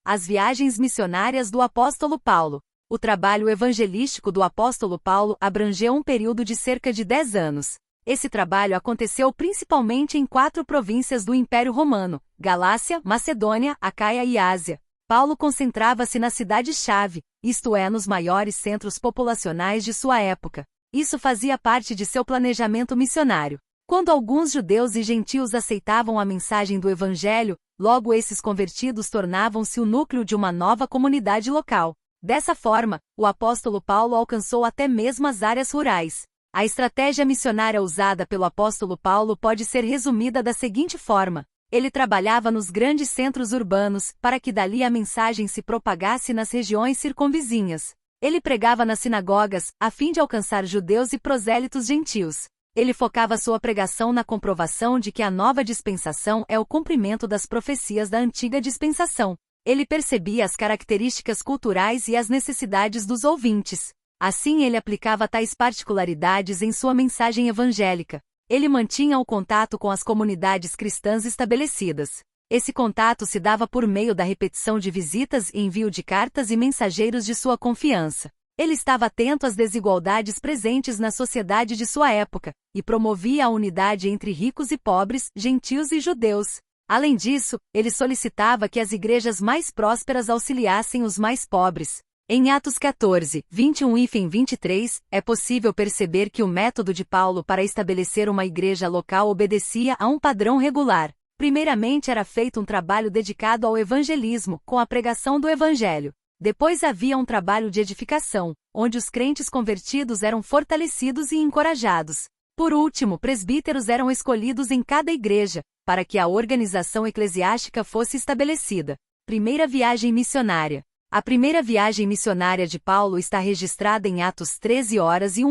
As viagens missionárias do apóstolo Paulo. O trabalho evangelístico do apóstolo Paulo abrangeu um período de cerca de 10 anos. Esse trabalho aconteceu principalmente em 4 províncias do Império Romano: Galácia, Macedônia, Acaia e Ásia. Paulo concentrava-se na cidade-chave, isto é, nos maiores centros populacionais de sua época. Isso fazia parte de seu planejamento missionário. Quando alguns judeus e gentios aceitavam a mensagem do Evangelho, logo esses convertidos tornavam-se o núcleo de uma nova comunidade local. Dessa forma, o apóstolo Paulo alcançou até mesmo as áreas rurais. A estratégia missionária usada pelo apóstolo Paulo pode ser resumida da seguinte forma: ele trabalhava nos grandes centros urbanos, para que dali a mensagem se propagasse nas regiões circunvizinhas. Ele pregava nas sinagogas, a fim de alcançar judeus e prosélitos gentios. Ele focava sua pregação na comprovação de que a nova dispensação é o cumprimento das profecias da antiga dispensação. Ele percebia as características culturais e as necessidades dos ouvintes. Assim ele aplicava tais particularidades em sua mensagem evangélica. Ele mantinha o contato com as comunidades cristãs estabelecidas. Esse contato se dava por meio da repetição de visitas e envio de cartas e mensageiros de sua confiança. Ele estava atento às desigualdades presentes na sociedade de sua época, e promovia a unidade entre ricos e pobres, gentios e judeus. Além disso, ele solicitava que as igrejas mais prósperas auxiliassem os mais pobres. Em Atos 14, 21 e 23, é possível perceber que o método de Paulo para estabelecer uma igreja local obedecia a um padrão regular. Primeiramente era feito um trabalho dedicado ao evangelismo, com a pregação do evangelho. Depois havia um trabalho de edificação, onde os crentes convertidos eram fortalecidos e encorajados. Por último, presbíteros eram escolhidos em cada igreja, para que a organização eclesiástica fosse estabelecida. Primeira viagem missionária. A primeira viagem missionária de Paulo está registrada em Atos 13 horas e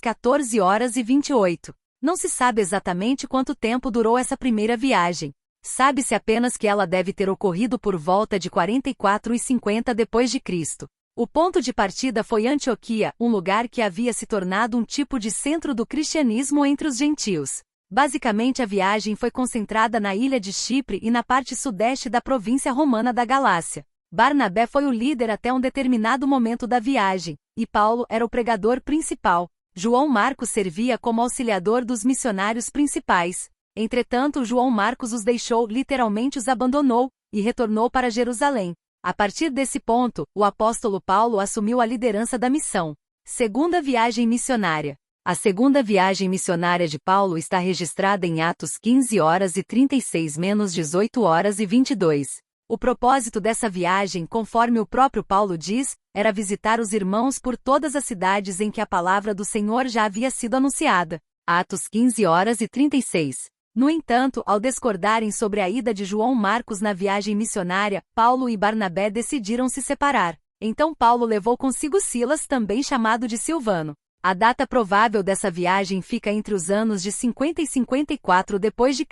14 horas e 28. Não se sabe exatamente quanto tempo durou essa primeira viagem. Sabe-se apenas que ela deve ter ocorrido por volta de 44 e 50 d.C. O ponto de partida foi Antioquia, um lugar que havia se tornado um tipo de centro do cristianismo entre os gentios. Basicamente a viagem foi concentrada na ilha de Chipre e na parte sudeste da província romana da Galácia. Barnabé foi o líder até um determinado momento da viagem, e Paulo era o pregador principal. João Marcos servia como auxiliador dos missionários principais. Entretanto, João Marcos os deixou, literalmente os abandonou, e retornou para Jerusalém. A partir desse ponto, o apóstolo Paulo assumiu a liderança da missão. Segunda viagem missionária. A segunda viagem missionária de Paulo está registrada em Atos 15 horas e 36-18 horas e 22. O propósito dessa viagem, conforme o próprio Paulo diz, era visitar os irmãos por todas as cidades em que a palavra do Senhor já havia sido anunciada. Atos 15 horas e 36. No entanto, ao discordarem sobre a ida de João Marcos na viagem missionária, Paulo e Barnabé decidiram se separar. Então Paulo levou consigo Silas, também chamado de Silvano. A data provável dessa viagem fica entre os anos de 50 e 54 d.C.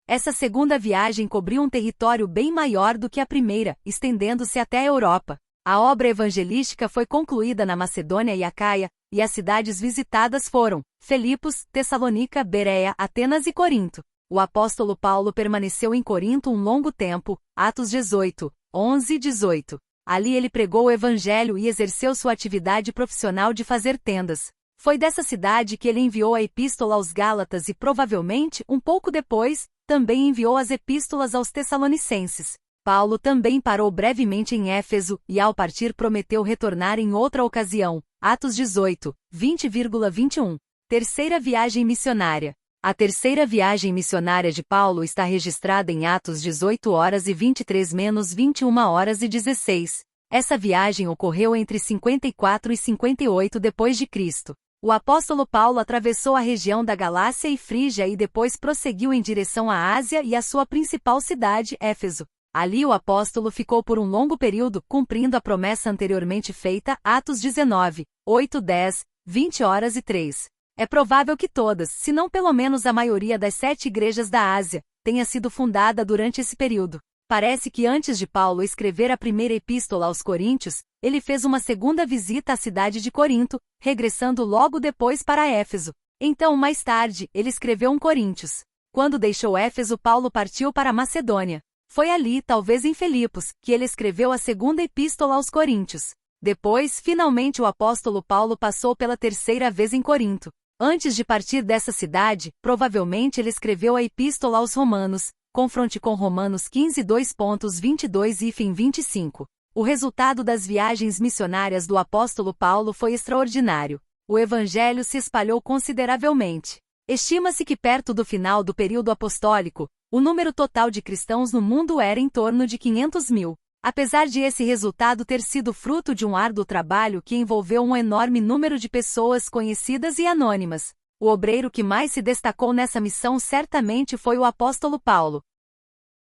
Essa segunda viagem cobriu um território bem maior do que a primeira, estendendo-se até a Europa. A obra evangelística foi concluída na Macedônia e Acaia, e as cidades visitadas foram Filipos, Tessalônica, Bereia, Atenas e Corinto. O apóstolo Paulo permaneceu em Corinto um longo tempo, Atos 18, 11 e 18. Ali ele pregou o evangelho e exerceu sua atividade profissional de fazer tendas. Foi dessa cidade que ele enviou a epístola aos Gálatas e provavelmente, um pouco depois, também enviou as epístolas aos Tessalonicenses. Paulo também parou brevemente em Éfeso, e ao partir prometeu retornar em outra ocasião. Atos 18, 20,21. Terceira viagem missionária. A terceira viagem missionária de Paulo está registrada em Atos 18 horas e 23-21 horas e 16. Essa viagem ocorreu entre 54 e 58 d.C. O apóstolo Paulo atravessou a região da Galácia e Frígia e depois prosseguiu em direção à Ásia e à sua principal cidade, Éfeso. Ali o apóstolo ficou por um longo período, cumprindo a promessa anteriormente feita, Atos 19, 8, 10, 20 horas e 3. É provável que todas, se não pelo menos a maioria das 7 igrejas da Ásia, tenha sido fundada durante esse período. Parece que antes de Paulo escrever a primeira epístola aos Coríntios, ele fez uma segunda visita à cidade de Corinto, regressando logo depois para Éfeso. Então, mais tarde, ele escreveu Coríntios. Quando deixou Éfeso, Paulo partiu para a Macedônia. Foi ali, talvez em Filipos, que ele escreveu a segunda epístola aos Coríntios. Depois, finalmente o apóstolo Paulo passou pela terceira vez em Corinto. Antes de partir dessa cidade, provavelmente ele escreveu a epístola aos Romanos, confronte com Romanos 15 2.22 e 25. O resultado das viagens missionárias do apóstolo Paulo foi extraordinário. O evangelho se espalhou consideravelmente. Estima-se que perto do final do período apostólico, o número total de cristãos no mundo era em torno de 500 mil. Apesar de esse resultado ter sido fruto de um árduo trabalho que envolveu um enorme número de pessoas conhecidas e anônimas, o obreiro que mais se destacou nessa missão certamente foi o apóstolo Paulo.